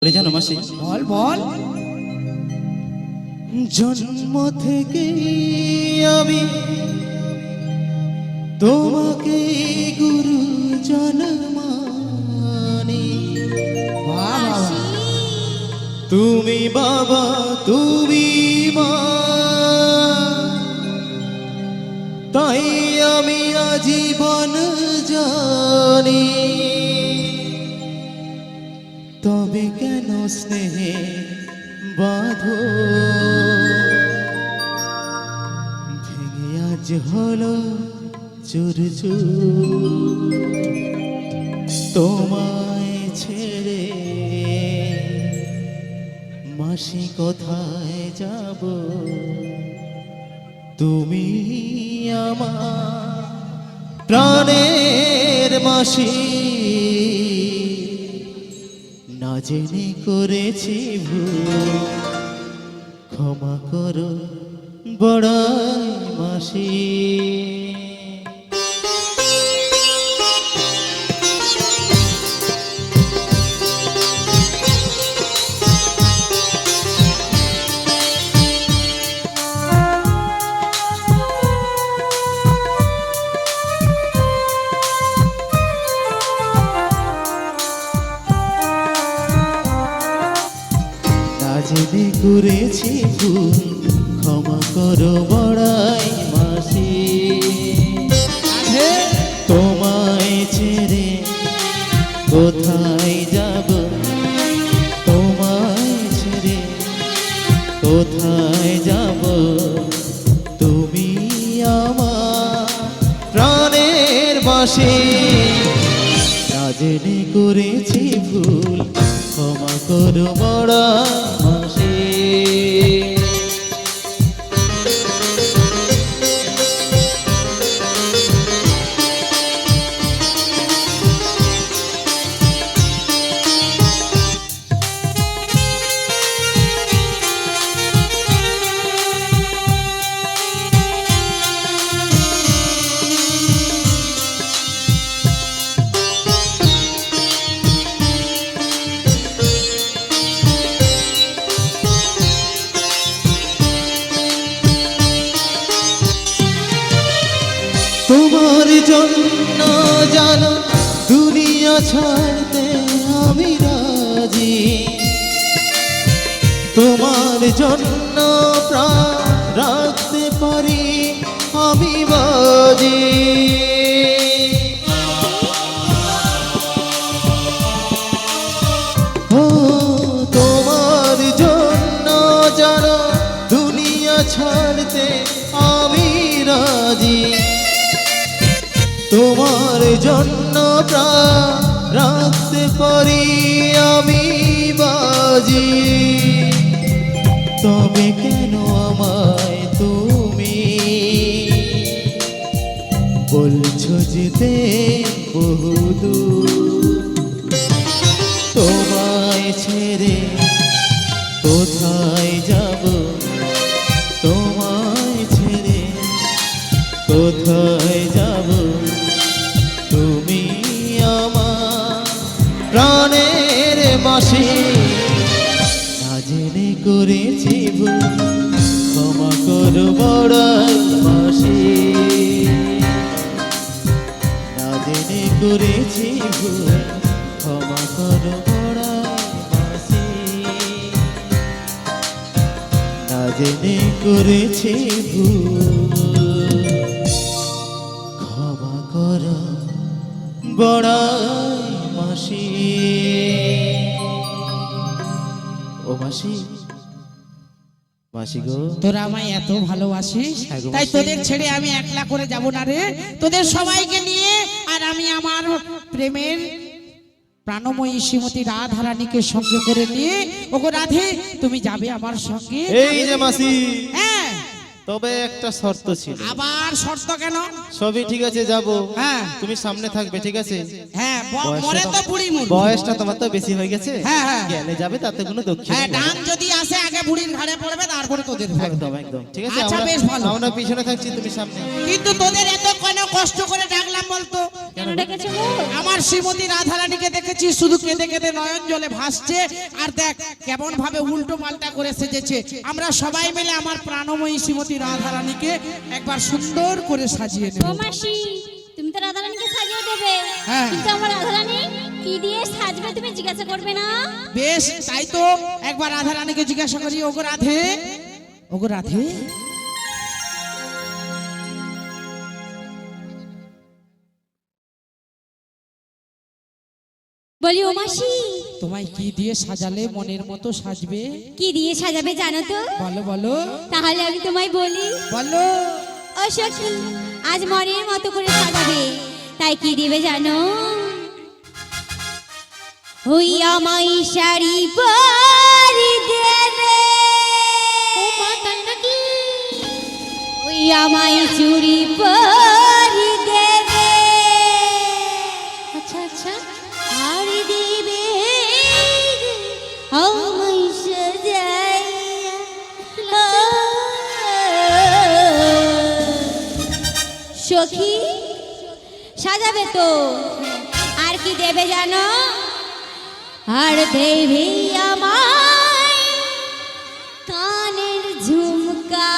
বলে জানো মাসি, বল বল। জন্ম থেকে আমি তোমাকে গুরুজন মানি। তুমি বাবা তুমি মা, তাই আমি আজীবন জানি। তবে কেন স্নেহে বাঁধো ভেঙে আজ হলো চুর চুর। তোমায় ছেড়ে মাসি কোথায় যাব, তুমি আমার প্রাণের মাসি। না জেনে করেছি ভুল, ক্ষমা করো বড়াই মাসি। জেনে করেছি ভুল, ক্ষমা করো বড়াই মাসি। তোমায় ছেড়ে কোথায় যাব, তোমায় ছেড়ে কোথায় যাব, তুমি আমার প্রাণের মাসি। না জেনে করেছি ভুল, ক্ষমা করো বড়াই মাসি। তোমার জন্য জানো দুনিয়া ছাড়তে আমি রাজি, তোমার জন্য প্রাণ রাখতে পারি আমি বাজি। ও তোমার জন্য জানো দুনিয়া ছাড়তে আমি রাজি, তোমার জন্য প্রাণ রাখতে পারি আমি বাজি। তবে কেন আমায় তুমি বলছো যেতে বহুদূর, তোমায় ছেড়ে কোথায় যাব, তোমায় ছেড়ে কোথায় যাব, তুমি আমার প্রাণের মাসি। না জেনে করেছি ভুল, ক্ষমা করো বড়াই মাসি। না জেনে করেছি ভুল, ক্ষমা করো বড়াই মাসি। না জেনে করেছি ভুল, ক্ষমা করো বড়াই মাসি। ও মাসি, মাসি গো, তোরা আমায় এত ভালোবাসিস, হ্যাঁ গো তাই মাসি। তোদের ছেড়ে আমি একলা করে যাব না রে। তোদের সবাইকে নিয়ে আর আমি আমার প্রেমের প্রাণময়ী শ্রীমতী রাধারানীকে সঙ্গে করে নিয়ে, ওগো রাধে তুমি যাবে আমার সঙ্গে? এই যে মাসি, হ্যাঁ তবে একটা শর্ত ছিল। আবার শর্ত কেন? সবই ঠিক আছে, যাব। হ্যাঁ তুমি সামনে থাকবে, ঠিক আছে? হ্যাঁ বয়সটা মরে তো বুড়ি মুড়ি। বয়সটা তোমার তো বেশি হয়ে গেছে। হ্যাঁ, হ্যাঁ। গেলে যাবে, তাতে কোনো দুঃখ হ্যাঁ নেই। ডান যদি আসে আগে বুড়ির ঘাড়ে পড়বে, তারপরে তোদের পড়বে। একদম একদম ঠিক আছে। আচ্ছা, বেশ ভালো। আমরা পিছনে থাকছি, তুমি সামনে। কিন্তু তোদের এত কেন কষ্ট করে ডাকলাম বলতো? কেন ডেকেছো গো? আমার শ্রীমতী রাধারানীকে দেখেছি শুধু কেঁদে কেঁদে নয়ন জলে ভাসছে, আর দেখ কেমন ভাবে উল্টো পাল্টা করে সেজেছে। আমরা সবাই মিলে আমার প্রাণময়ী শ্রীমতী রাধারানীকে একবার সুন্দর করে সাজিয়ে নেব। ও মাসি, তুমি তো রাধারানীকে সাজিয়ে দেবে, হ্যাঁ। কিন্তু আমার রাধারানী কি দিয়ে সাজবে তুমি জিজ্ঞাসা করবে না? বেশ, তাই তো একবার রাধারানীকে জিজ্ঞাসা করি। ওগো রাধে, ওগো রাধে, বলি ও মাসি, তোমায় কি দিয়ে সাজালে মনের মতো সাজবে? কি দিয়ে সাজাবে জানো তো? বলো বলো তাহলে আমি তোমায় বলি। বলো। ও সখী, আজ মনের মতো করে সাজাবে, তাই কি দিবে জানো? ওই আমায় শাড়ি পরি দেবে, ও মা তাই নাকি? ওই আমায় চুড়ি পরি দেবে, আচ্ছা আচ্ছা, আর দিবে আমায় সাজাইয়া, সখী সাজাবে তো, আর কি দেবে জানো? আর দেবে আমায় কানের ঝুমকা,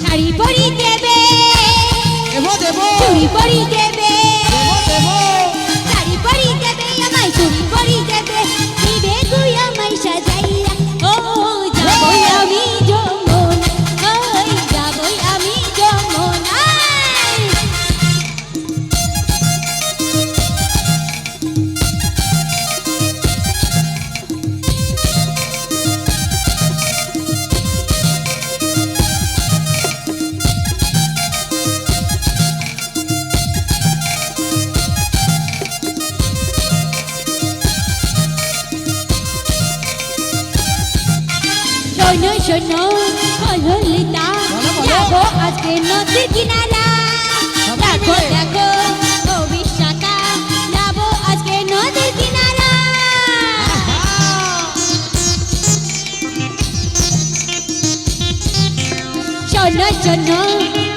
শাড়ি পরি দেবে, দেবো দেবো চুড়ি পরি দেবে, দেবো দেবো। শাড়ি পরি দেবে, আমায় চুড়ি পরি দেবে, দিবে তুই আমায় সাজাইয়া, ও যাবই আমি যমুনা, ওই যাবই আমি যমুনায়। শোনো শোনো বলো লিতা, বলো, বলো। যাবো আজকে নদীর কিনারা, সবাই দেখো মিলে। দেখো ও বিশাখা, যাবো আজকে নদীর কিনারা। শোনো শোনো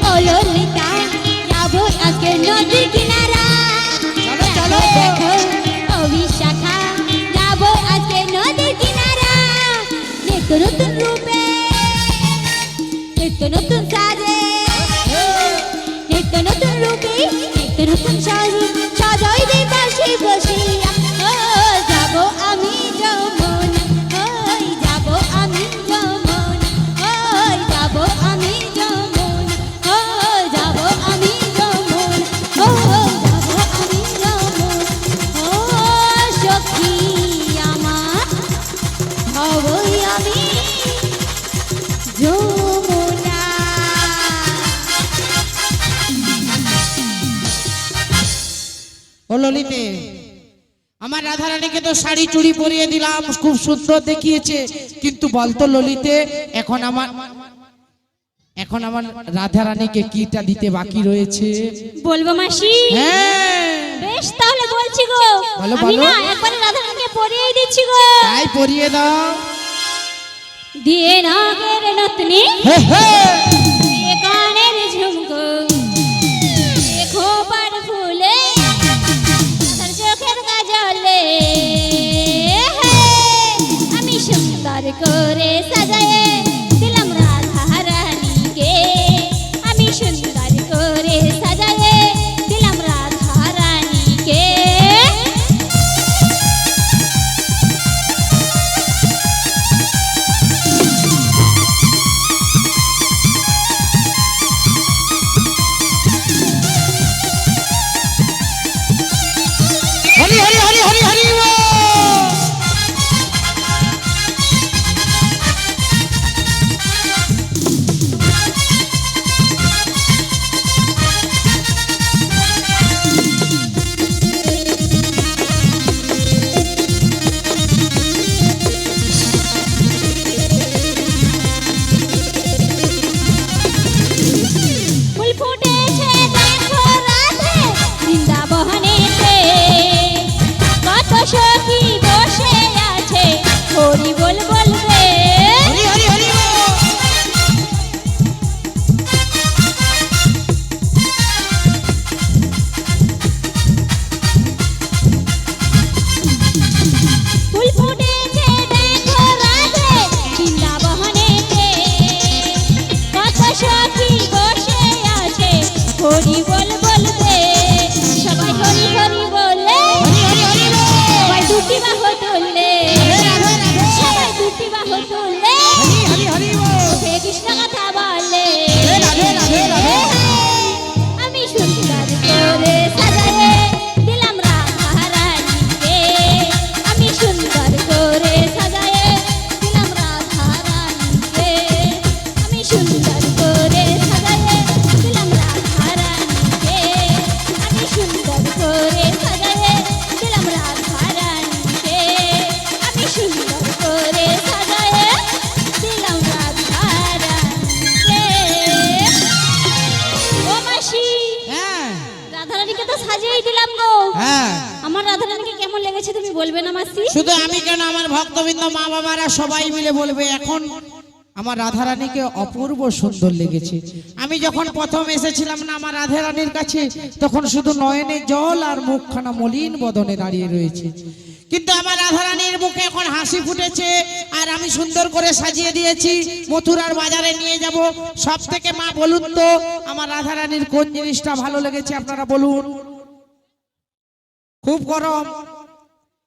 ও ললিতা, যাবো আজকে নদীর কিনারা, চলো, চলো। দেখো ও বিশাখা, যাবো আজকে নদীর কিনারা। নিত্য নতুন রূপে, নিত্য নতুন সাজে, নিত্য নতুন রূপে, নিত্য নতুন সাজে, সাজাই দে পাশে বসিয়া, ও যাবো আমি যমুনা, ওই যাবো আমি যমুনা, ওই যাবো আমি যমুনা, ও যাবো আমি যমুনা, ও যাবো আমি যমুনা, ও সখী আমার হবই আমি যমুনা। ও ললিতে, আমার রাধারানীকে তো শাড়ি চুড়ি পরিয়ে দিলাম, খুব সুন্দর দেখিয়েছে, কিন্তু বলতো ললিতে, এখন আমার রাধারানীকে কিটা দিতে বাকি রয়েছে? বলবো মাসি? হ্যাঁ, বেশ তাহলে বলছি গো, বলো, আমি বলো। না একবারে রাধারানীকে পরিয়ে দিচ্ছি গো। তাই পরিয়ে দাও। দিয়ে নাগের নতনি, হে হে, দিয়ে কানের ঝুমকো, দিয়ে খোপার ফুলে, তার চোখের কাজলে, আমি সুখ লেগেছে তুমি বলবে না মাসি? শুধু আমি কেন, আমার ভক্তবৃন্দ মা বাবারা সবাই মিলে বলবে এখন আমার রাধারানীকে অপূর্ব সুন্দর লেগেছে। আমি যখন প্রথম এসেছিলাম না আমার রাধারানীর কাছে, তখন শুধু নয়নে জল আর মুখখানা মলিন বদনে দাঁড়িয়ে রয়েছে, কিন্তু আমার রাধারানীর মুখে এখন হাসি ফুটেছে। আর আমি সুন্দর করে সাজিয়ে দিয়েছি, মথুরার বাজারে নিয়ে যাব। সব থেকে মা বলুন তো আমার রাধারানীর কোন জিনিসটা ভালো লেগেছে আপনারা বলুন। খুব গরম,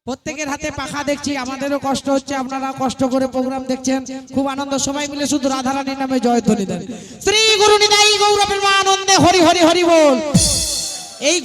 প্রত্যেকের হাতে পাখা দেখছি, আমাদেরও কষ্ট হচ্ছে, আপনারা কষ্ট করে প্রোগ্রাম দেখছেন, খুব আনন্দ। সবাই মিলে শুধু রাধারানীর নামে জয়ধ্বনি দেন। শ্রী গুরু নিতাই গৌর প্রেমানন্দে হরি হরি হরি বল। এই